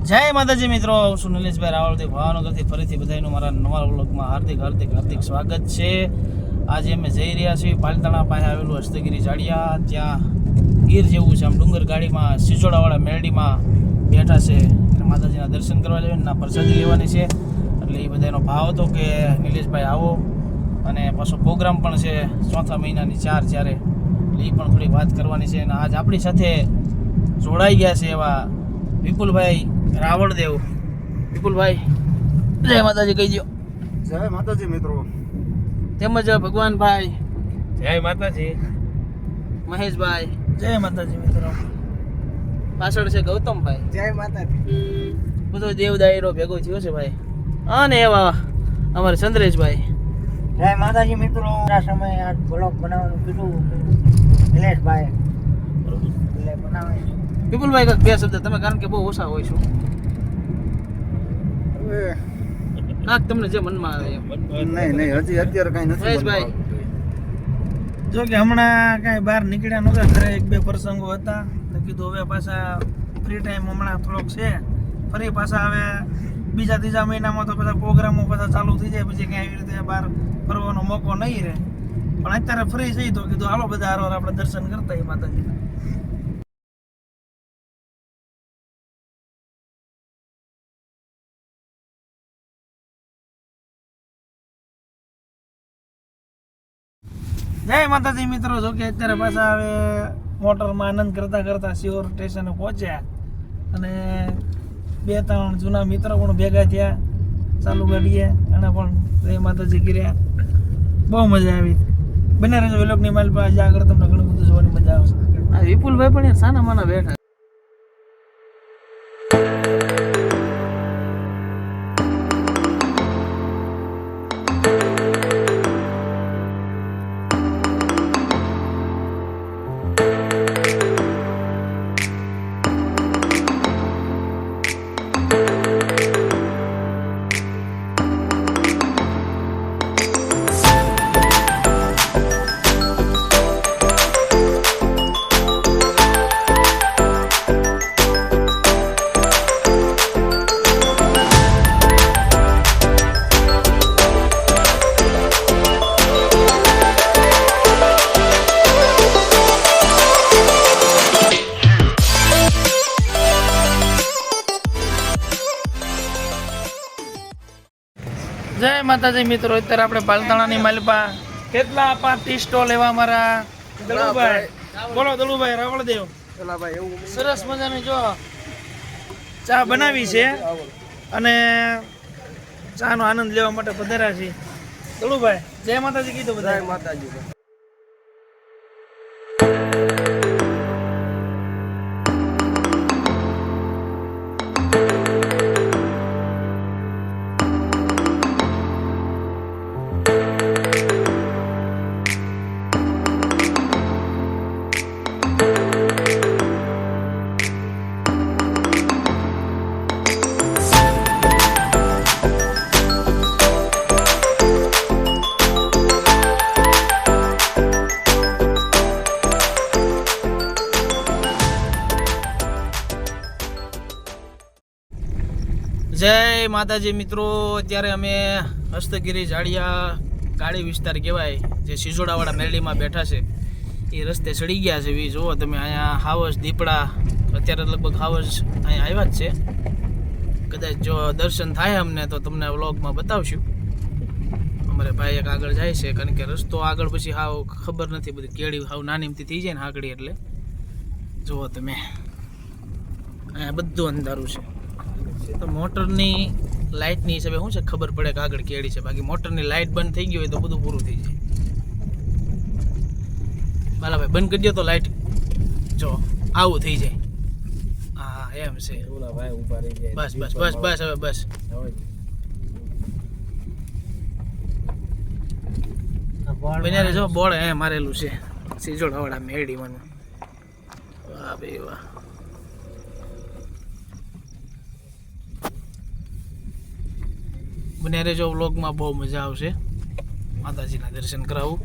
જય માતાજી મિત્રો, હું છું નિલેશભાઈ રાવળદેવ ભાવનગરથી ફરીથી બધાનું મારા નવા વ્લોગમાં હાર્દિક સ્વાગત છે. આજે અમે જઈ રહ્યા છીએ પાલતાણા પાસે આવેલું હસ્તગીરી જાડિયા. ત્યાં ગીર જેવું છે, આમ ડુંગર ગાડીમાં સિસોડાવાળા મેરડીમાં બેઠા છે અને માતાજીના દર્શન કરવા જઈએ, ના પ્રસાદી લેવાની છે. એટલે એ બધાનો ભાવ હતો કે નિલેશભાઈ આવો, અને પાછો પ્રોગ્રામ પણ છે 4થા મહિનાની 4 જ્યારે, એટલે એ પણ થોડી વાત કરવાની છે. અને આજ આપણી સાથે જોડાઈ ગયા છે એવા વિપુલભાઈ રાવળદેવ. વિપુલભાઈ જય માતાજી કહી દો. જય માતાજી મિત્રો. તેમજ ભગવાનભાઈ જય માતાજી. મહેશભાઈ જય માતાજી મિત્રો. પાછળ છે ગૌતમભાઈ જય માતાજી. બધો દેવ દાયરો ભેગો થયો છે ભાઈ. અને એવા અમારે ચંદ્રેશભાઈ જય માતાજી મિત્રો. આ સમયે આ બ્લોગ બનાવવાનું કીધું નિલેશભાઈ એટલે બનાવે. વિપુલભાઈ કાંઈક બે શબ્દ તમે, કારણ કે બહુ ઓછા હોય છું. કાંક તમને જે મનમાં આવે એમ. નહીં હજી અત્યારે કઈ નથી. મહેશભાઈ જો કે હમણાં કાંઈ બહાર નીકળ્યા નહોતા, ઘરે એક બે પ્રસંગો હતા તો કીધું હવે પાછા ફ્રી ટાઈમ હમણાં થોડોક છે, ફરી પાછા હવે બીજા ત્રીજા મહિનામાં તો બધા પ્રોગ્રામો બધા ચાલુ થઈ જાય, પછી ક્યાંય એવી રીતે બહાર ફરવાનો મોકો નહીં રહે. પણ અત્યારે ફ્રી થઈ તો કીધું હાલો બધા હારો આપણે દર્શન કરતા એ માતાજીના. જય માતાજી મિત્રો. જો કે અત્યારે પાછા હવે મોટરમાં આનંદ કરતા કરતા શિહોર સ્ટેશને પહોંચ્યા, અને 2-3 જૂના મિત્રો પણ ભેગા થયા ચાલુ ગાડીએ, અને પણ જય માતાજી કર્યા. બહુ મજા આવી. બને રહેજો વિલોકની માલ પર. આજે આગળ તમને ઘણું બધું જોવાની મજા આવશે. આ વિપુલભાઈ પણ યાર સાના માના બેઠા. જય માતાજી મિત્રો. અત્યારે આપણે પાલતાણાની માલપા કેટલા 5-30 સ્ટોલ એવા અમારા દલુભાઈ. બોલો દલુભાઈ રાવળદેવ. સરસ મજાની જો ચા બનાવી છે, અને ચાનો આનંદ લેવા માટે પધાર્યા છે. દલુભાઈ જય માતાજી કીધું બધા. જય માતાજી. જય માતાજી મિત્રો. અત્યારે અમે હસ્તગીરી જાડિયા ગાડી વિસ્તાર કહેવાય, જે સિસોડાવાળા મેરડીમાં બેઠા છે, એ રસ્તે ચડી ગયા છે. એ જુઓ તમે, અહીંયા હાવસ દીપડા અત્યારે લગભગ હાવસ અહીંયા આવ્યા જ છે. કદાચ જો દર્શન થાય અમને તો તમને વ્લોગમાં બતાવશું. અમારે ભાઈ એક આગળ જાય છે, કારણ કે રસ્તો આગળ પછી હાવ ખબર નથી, બધી કેળી હાવ નાનીમથી થઈ જાય ને આકડી, એટલે જુઓ તમે અહીંયા બધું અંધારું છે. તો મોટરની લાઇટની હિસાબે શું છે ખબર પડે કે આગળ કેળી છે, બાકી મોટરની લાઇટ બંધ થઈ ગઈ હોય તો બધું પૂરું થઈ જાય. બાલાભાઈ બંધ કરી દો તો લાઇટ, જો આવું થઈ જાય. હા એમ છે. બસ બસ બસ બસ હવે બસ. બન્યા જો બોર્ડ એ મારેલું છે સિસોડાવાળા મેરડીમાં. વાહ ભાઈ વાહ. બને રહેજો વ્લોગમાં, બહુ મજા આવશે. માતાજીના દર્શન કરાવું.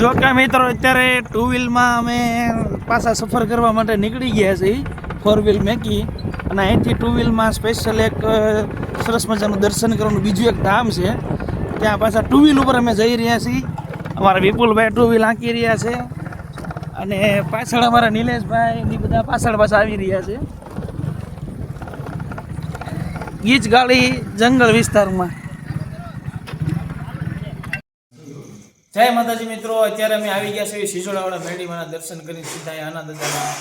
જો કે મિત્રો અત્યારે ટુ વ્હીલમાં અમે પાછા સફર કરવા માટે નીકળી ગયા છીએ, ફોર વ્હીલ મેકી, અને અહીંથી ટુ વ્હીલમાં સ્પેશિયલ એક સરસ મજાનું દર્શન કરવાનું બીજું એક ધામ છે, ત્યાં પાછા ટુ વ્હીલ ઉપર અમે જઈ રહ્યા છીએ. અમારા વિપુલભાઈ ટુ વ્હીલ આંકી રહ્યા છે અને પાછળ અમારા નિલેશભાઈ ની બધા પાછળ આવી રહ્યા છે. ગીચ ગાડી જંગલ વિસ્તારમાં. જય માતાજી મિત્રો, અત્યારે અમે આવી ગયા છીએ સિસોડાવાળા મેરડીમાંના દર્શન કરીને સીધા અહીંયા આના દાદાના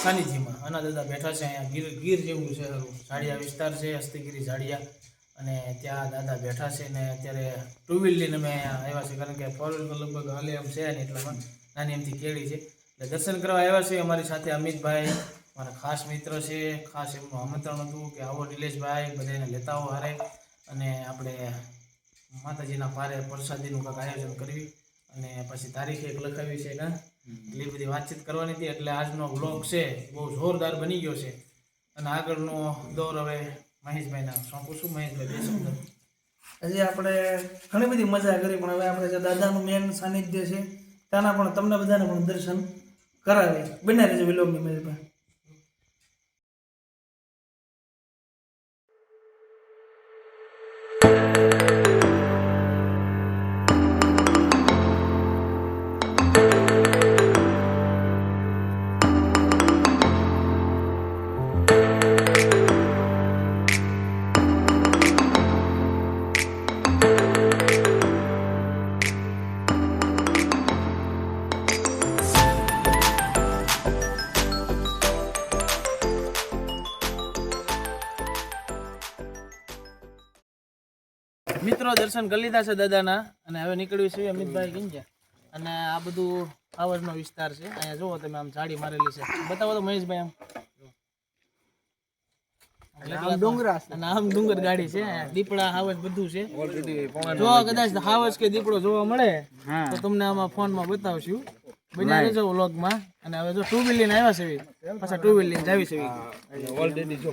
સાનિધ્યમાં. આના દાદા બેઠા છે અહીંયા ગીર જેવું છે, ઝાડિયા વિસ્તાર છે, હસ્તગીરી ઝાડિયા, અને ત્યાં દાદા બેઠા છે. ને અત્યારે ટુ વ્હીલ લઈને અમે અહીંયા આવ્યા છે, કારણ કે ફોર વ્હીલ તો લગભગ હાલે એમ છે નહીં, એટલામાં નાની એમથી કેળી છે, એટલે દર્શન કરવા આવ્યા છે. અમારી સાથે અમિતભાઈ મારા ખાસ મિત્ર છે, ખાસ એમનું આમંત્રણ હતું કે આવો નિલેશભાઈ, બધાને લેતા આવો હારે, અને આપણે માતાજીના પારે પ્રસાદીનું કાંઈક આયોજન કરવી, અને પછી તારીખ એક લખાવી છે ને એટલી બધી વાતચીત કરવાની હતી. એટલે આજનો વ્લોગ છે બહુ જોરદાર બની ગયો છે, અને આગળનો દોર હવે મહેશભાઈના સોંપું છું. મહેશભાઈ બે શબ્દ. હજી આપણે ઘણી બધી મજા કરી, પણ હવે આપણે જે દાદાનું મેન સાનિધ્ય છે ત્યાંના પણ તમને બધાને પણ દર્શન કરાવીએ. બને રહેજો વિલોકની મહેરબાની. મિત્રો દર્શન કરી લીધા છે દાદાના, અને હવે નીકળ્યું છે અમિતભાઈ કિંજા, અને આ બધું આવરનો વિસ્તાર છે. અહીંયા જુઓ તમે, આમ ઝાડી મારેલી છે, બતાવો તો મહેશભાઈ. આમ ડુંગર ગાડી છે, દીપડા હાવજ બધું છે. જો કદાચ હાવજ કે દીપડો જોવા મળે તો તમને આમાં ફોનમાં બતાવશું, બન્યા રહેજો વ્લોગમાં. અને હવે જો ટુ વ્હીલ લઈને આવ્યા છે, પાછા ટુ વ્હીલ લઈને જાવી છે ઓલરેડી. જો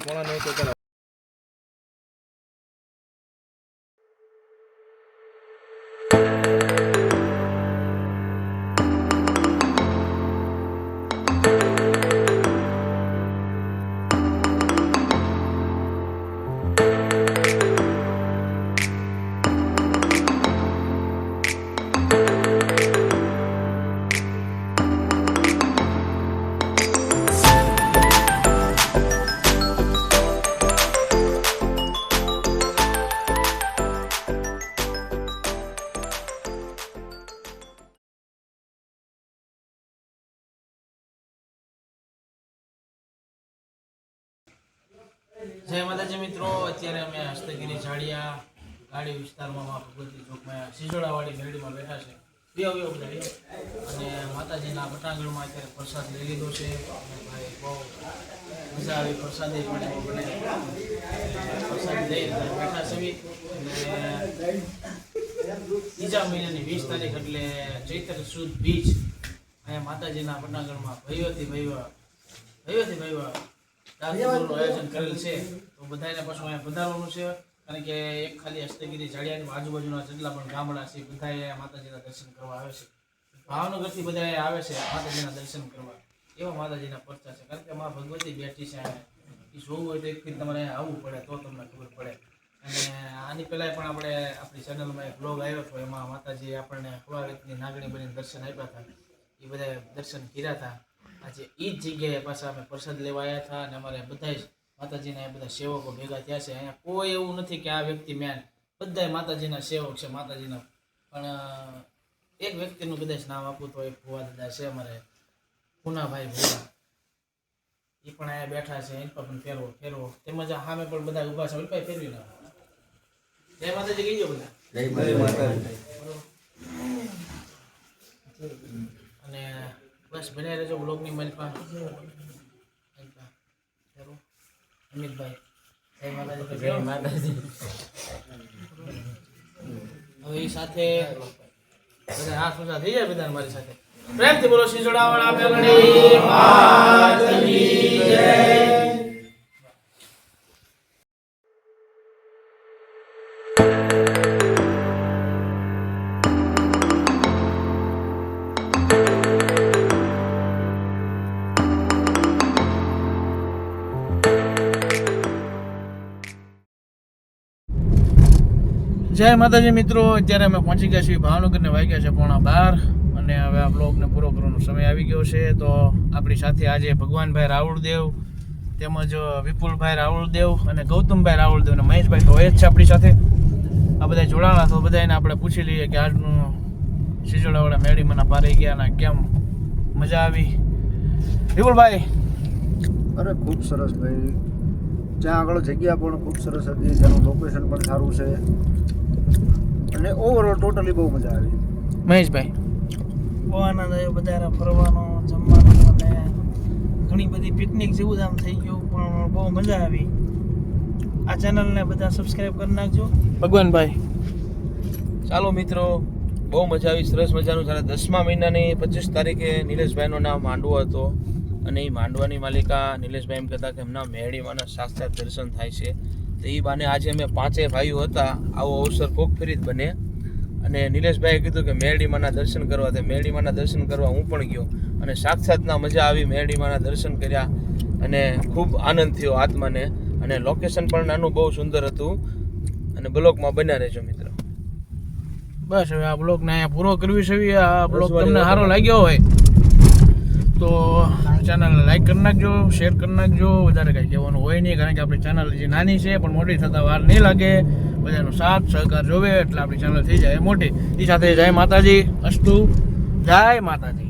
જય માતાજી મિત્રો, અત્યારે અમે હસ્તગીરી ઝાડિયા ગાડી વિસ્તારમાં ભગવતી ચોકમાં સિસોડાવાળી મેરડીમાં બેઠા છે. બધા અને માતાજીના પટાંગણમાં અત્યારે પ્રસાદ લઈ લીધો છે. ભાઈ બહુ મજા આવી, પ્રસાદી પણ બને પ્રસાદ લઈ બેઠા છે. અને ત્રીજા મહિનાની 20 તારીખ એટલે ચૈત્ર સુદ બીજ અહીંયા માતાજીના પટાંગણમાં ભૈવથી આયોજન કરેલ છે. તો બધાને પાછું અહીંયા પધારવાનું છે, કારણ કે એક ખાલી હસ્તગીરી ઝાડિયાની આજુબાજુના જેટલા પણ ગામડા છે બધા અહીંયા માતાજીના દર્શન કરવા આવે છે. ભાવનગરથી બધા આવે છે માતાજીના દર્શન કરવા. એવા માતાજીના પરચા છે, કારણ કે માં ભગવતી બેઠી છે. એ જોવું હોય તો એક ફીર તમારે આવવું પડે તો તમને ખબર પડે. અને આની પહેલાં પણ આપણે આપણી ચેનલમાં એક બ્લોગ આવ્યો હતો, એમાં માતાજી આપણને હવા રીતની નાગણી બનીને દર્શન આપ્યા હતા. એ બધા દર્શન કર્યા હતા. આજે એ જ જગ્યાએ પાછા અમે પ્રસાદ લેવા આવ્યા હતા, અને અમારે બધા જ માતાજીના બધા સેવકો ભેગા થયા છે. અહીંયા કોઈ એવું નથી કે આ વ્યક્તિ મેન, બધા માતાજીના સેવક છે માતાજીના. પણ એક વ્યક્તિનું કદાચ નામ આપું તો એક ભુવા દાદા છે અમારે, પૂનાભાઈ ભુવા. એ પણ અહીંયા બેઠા છે. એની પર પણ ફેરવો તેમજ સામે પણ બધા ઊભા છે. ભાઈ ફેરવી નાખો. જય માતાજી કહીજો બધા. જય માતાજી. અને બસ બને રહેજો બ્લોગની મલપા. અમિતભાઈ જય માતાજી. જય માતાજી. હવે એ સાથે બધા હાથ ઊંચા થઈ જાય બધા મારી સાથે. પ્રેમથી બોલો સિસોડાવાળા મેલડી માતાની જય. જય માતાજી મિત્રો, અત્યારે અમે પહોંચી ગયા છીએ ભાવનગર ને વાગ્યા છે 11:30 અને હવે આ બ્લોગને પૂરો કરવાનો સમય આવી ગયો છે. તો આપણી સાથે આજે ભગવાનભાઈ રાવળદેવ તેમજ વિપુલભાઈ રાવળદેવ અને ગૌતમભાઈ રાવળદેવ અને મહેશભાઈ તો હોય જ છે આપણી સાથે. આ બધા જોડાણા તો બધાને આપણે પૂછી લઈએ કે આજનું સિજોડાવાળા મેળીમાંના પારી ગયા અને કેમ મજા આવી. વિપુલભાઈ, અરે ખૂબ સરસ ભાઈ, ત્યાં આગળ જગ્યા પણ ખૂબ સરસ હતી, ત્યાંનું લોકેશન પણ સારું છે અને ઓવરઓલ ટોટલી બહુ મજા આવી. મહેશભાઈ, બહુ આનંદ આવ્યો બધાને ફરવાનો, જમવાનો અને ઘણી બધી પિકનિક જેવું જ આમ થઈ ગયું, પણ બહુ મજા આવી. આ ચેનલને બધા સબસ્ક્રાઇબ કરી નાખજો. ભગવાનભાઈ, ચાલો મિત્રો, બહુ મજા આવી, સરસ મજાનું. જ્યારે 10મા મહિનાની 25 તારીખે નિલેશભાઈનો નામ માંડવો હતો અને એ માંડવાની માલિકા નિલેશભાઈ એમ કહેતા કે એમના મેરડીમાંના સાક્ષાત દર્શન થાય છે. તો એ બાને આજે અમે 5 ભાઈઓ હતા, આવો અવસર કોક ફરી જ બને. અને નિલેશભાઈએ કીધું કે મેરડીમાંના દર્શન કરવા, તે મેરડીમાંના દર્શન કરવા હું પણ ગયો અને સાક્ષાતના મજા આવી. મેરડીમાંના દર્શન કર્યા અને ખૂબ આનંદ થયો આત્માને. અને લોકેશન પણ નાનું બહુ સુંદર હતું. અને બ્લોગમાં બન્યા રહેજો મિત્રો. બસ હવે આ બ્લોગને અહીંયા પૂરો કરવી છે. આ બ્લોગ તમને સારો લાગ્યો હોય તો ચેનલને લાઈક કરી નાખજો, શેર કરી નાખજો. વધારે કાંઈ કહેવાનું હોય નહીં, કારણ કે આપણી ચેનલ જે નાની છે પણ મોટી થતાં વાર નહીં લાગે. બધાનો સાથ સહકાર જોવે એટલે આપણી ચેનલ થઈ જાય મોટી. એ સાથે જય માતાજી, અસ્તુ, જય માતાજી.